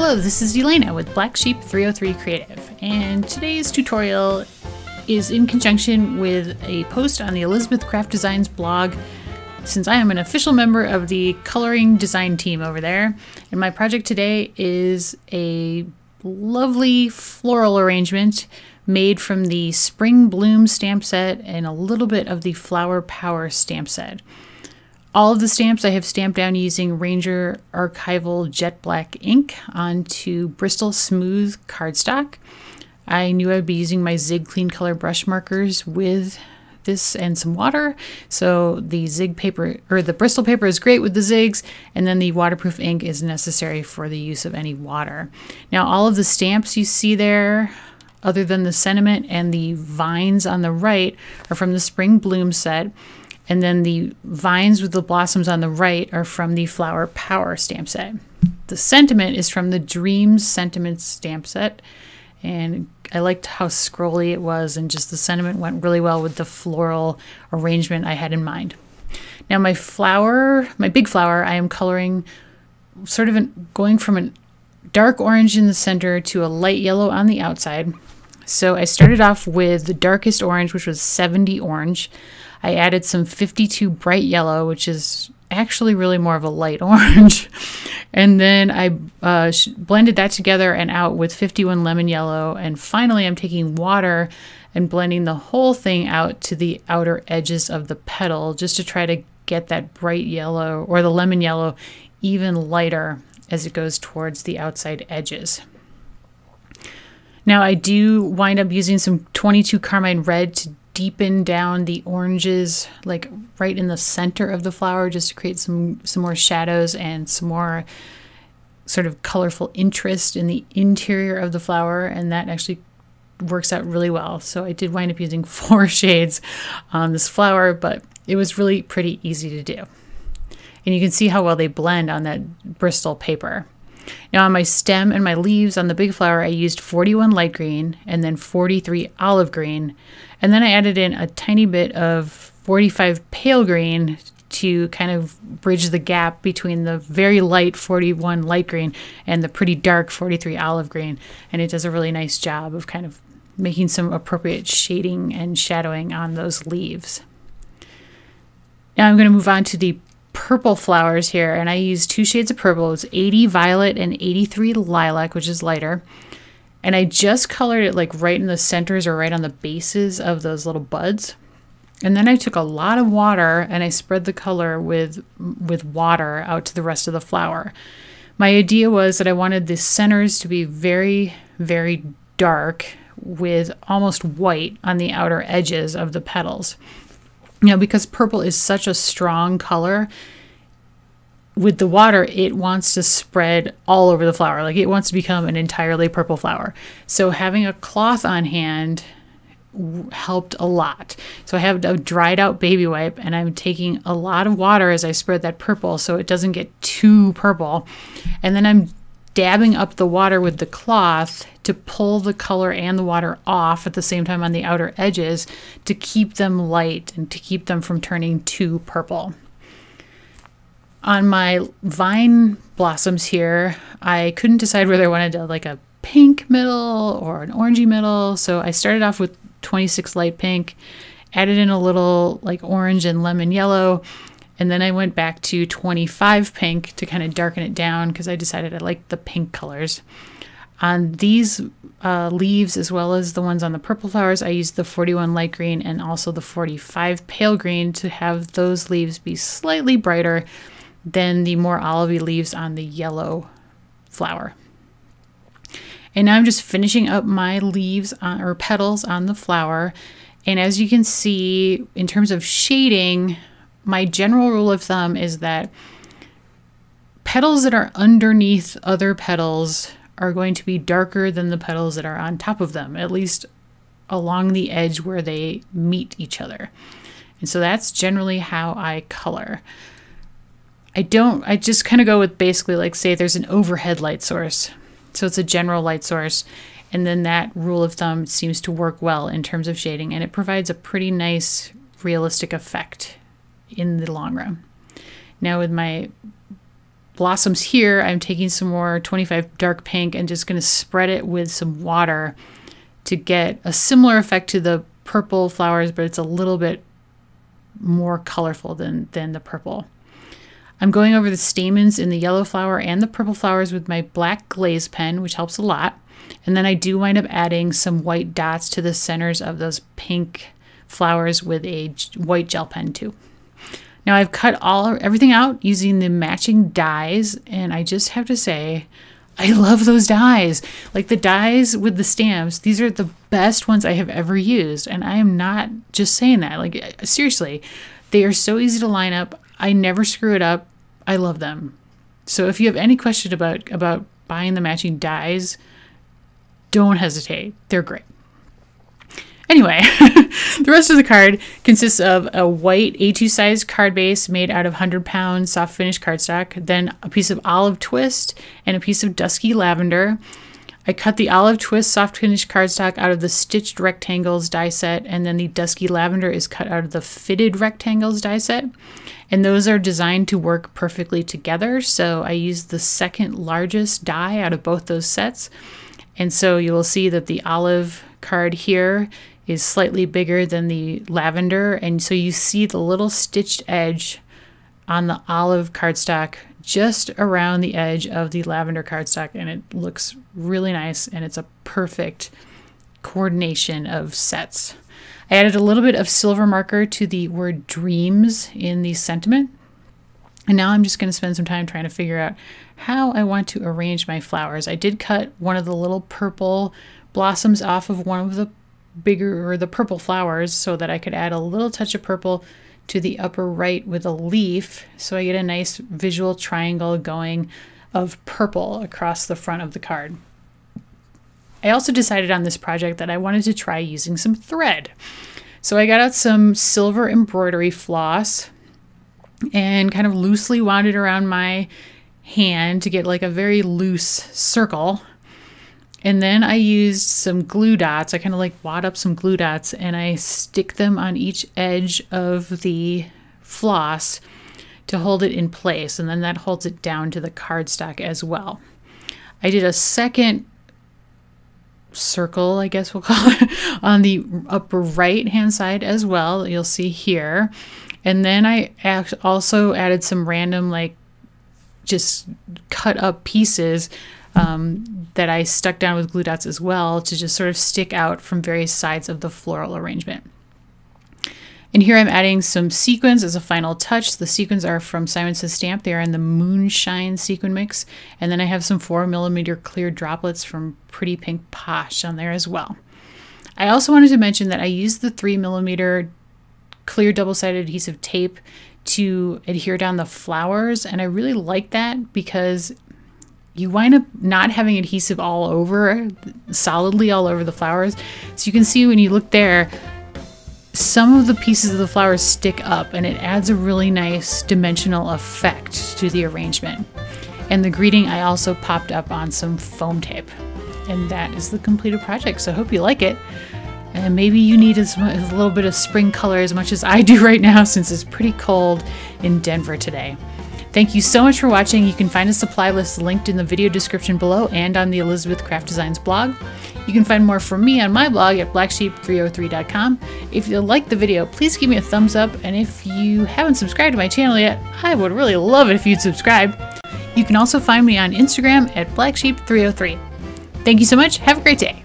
Hello, this is Elena with Black Sheep 303 Creative, and today's tutorial is in conjunction with a post on the Elizabeth Craft Designs blog, since I am an official member of the coloring design team over there. And my project today is a lovely floral arrangement made from the Spring Bloom stamp set and a little bit of the Flower Power stamp set. All of the stamps I have stamped down using Ranger Archival Jet Black ink onto Bristol Smooth cardstock. I knew I'd be using my Zig Clean Color brush markers with this and some water. So the Zig paper, or the Bristol paper, is great with the Zigs, and then the waterproof ink is necessary for the use of any water. Now all of the stamps you see there, other than the sentiment and the vines on the right, are from the Spring Bloom set. And then the vines with the blossoms on the right are from the Flower Power stamp set. The sentiment is from the Dreams Sentiments stamp set. And I liked how scrolly it was, and just the sentiment went really well with the floral arrangement I had in mind. Now my flower, my big flower, I am coloring sort of going from a dark orange in the center to a light yellow on the outside. So I started off with the darkest orange, which was 70 orange. I added some 52 bright yellow, which is actually really more of a light orange. And then I blended that together and out with 51 lemon yellow. And finally, I'm taking water and blending the whole thing out to the outer edges of the petal, just to try to get that bright yellow, or the lemon yellow, even lighter as it goes towards the outside edges. Now I do wind up using some 22 Carmine Red to deepen down the oranges, like right in the center of the flower, just to create some more shadows and some more sort of colorful interest in the interior of the flower, and that actually works out really well. So I did wind up using 4 shades on this flower, but it was really pretty easy to do. And you can see how well they blend on that Bristol paper. Now on my stem and my leaves on the big flower, I used 41 light green and then 43 olive green. And then I added in a tiny bit of 45 pale green to kind of bridge the gap between the very light 41 light green and the pretty dark 43 olive green. And it does a really nice job of kind of making some appropriate shading and shadowing on those leaves. Now I'm going to move on to the purple flowers here, and I used 2 shades of purple. It was 80 violet and 83 lilac, which is lighter. And I just colored it like right in the centers or right on the bases of those little buds. And then I took a lot of water and I spread the color with water out to the rest of the flower. My idea was that I wanted the centers to be very, very dark with almost white on the outer edges of the petals. You know, because purple is such a strong color, with the water, it wants to spread all over the flower. Like, it wants to become an entirely purple flower. So having a cloth on hand helped a lot. So I have a dried out baby wipe, and I'm taking a lot of water as I spread that purple so it doesn't get too purple. And then I'm dabbing up the water with the cloth to pull the color and the water off at the same time on the outer edges to keep them light and to keep them from turning too purple. On my vine blossoms here, I couldn't decide whether I wanted like a pink middle or an orangey middle, so I started off with 26 light pink, added in a little like orange and lemon yellow, and then I went back to 25 pink to kind of darken it down because I decided I liked the pink colors. On these leaves, as well as the ones on the purple flowers, I used the 41 light green and also the 45 pale green to have those leaves be slightly brighter than the more olivey leaves on the yellow flower. And now I'm just finishing up my leaves or petals on the flower. And as you can see, in terms of shading, my general rule of thumb is that petals that are underneath other petals are going to be darker than the petals that are on top of them, at least along the edge where they meet each other. And so that's generally how I color. I just kind of go with basically, like, say there's an overhead light source. So it's a general light source. And then that rule of thumb seems to work well in terms of shading, and it provides a pretty nice realistic effect in the long run. Now with my blossoms here, I'm taking some more 25 dark pink and just going to spread it with some water to get a similar effect to the purple flowers, but it's a little bit more colorful than the purple. I'm going over the stamens in the yellow flower and the purple flowers with my black glaze pen, which helps a lot. And then I do wind up adding some white dots to the centers of those pink flowers with a white gel pen too. Now I've cut everything out using the matching dies, and I just have to say, I love those dies. Like the dies with the stamps, these are the best ones I have ever used, and I am not just saying that. Like seriously, they are so easy to line up. I never screw it up. I love them. So if you have any question about buying the matching dies, don't hesitate. They're great. Anyway, the rest of the card consists of a white A2 size card base made out of 100-pound soft finish cardstock, then a piece of olive twist and a piece of dusky lavender. I cut the olive twist soft finish cardstock out of the stitched rectangles die set, and then the dusky lavender is cut out of the fitted rectangles die set. And those are designed to work perfectly together, so I used the second largest die out of both those sets. And so you will see that the olive card here is slightly bigger than the lavender, and so you see the little stitched edge on the olive cardstock just around the edge of the lavender cardstock, and it looks really nice, and it's a perfect coordination of sets. I added a little bit of silver marker to the word dreams in the sentiment, and now I'm just going to spend some time trying to figure out how I want to arrange my flowers. I did cut one of the little purple blossoms off of one of the the purple flowers so that I could add a little touch of purple to the upper right with a leaf, so I get a nice visual triangle going of purple across the front of the card. I also decided on this project that I wanted to try using some thread. So I got out some silver embroidery floss and kind of loosely wound it around my hand to get like a very loose circle. And then I used some glue dots. I kind of like wad up some glue dots and I stick them on each edge of the floss to hold it in place. And then that holds it down to the cardstock as well. I did a second circle, I guess we'll call it, on the upper right hand side as well. You'll see here. And then I also added some random like just cut up pieces that I stuck down with glue dots as well to just sort of stick out from various sides of the floral arrangement. And here I'm adding some sequins as a final touch. The sequins are from Simon Says Stamp. They are in the Moonshine sequin mix. And then I have some 4mm clear droplets from Pretty Pink Posh on there as well. I also wanted to mention that I used the 3mm clear double-sided adhesive tape to adhere down the flowers, and I really like that because you wind up not having adhesive all over, solidly all over the flowers. So you can see when you look there, some of the pieces of the flowers stick up, and it adds a really nice dimensional effect to the arrangement. And the greeting I also popped up on some foam tape. And that is the completed project, so I hope you like it. And maybe you need a little bit of spring color as much as I do right now, since it's pretty cold in Denver today. Thank you so much for watching. You can find a supply list linked in the video description below and on the Elizabeth Craft Designs blog. You can find more from me on my blog at blacksheep303.com. If you liked the video, please give me a thumbs up, and if you haven't subscribed to my channel yet, I would really love it if you'd subscribe. You can also find me on Instagram at blacksheep303. Thank you so much. Have a great day.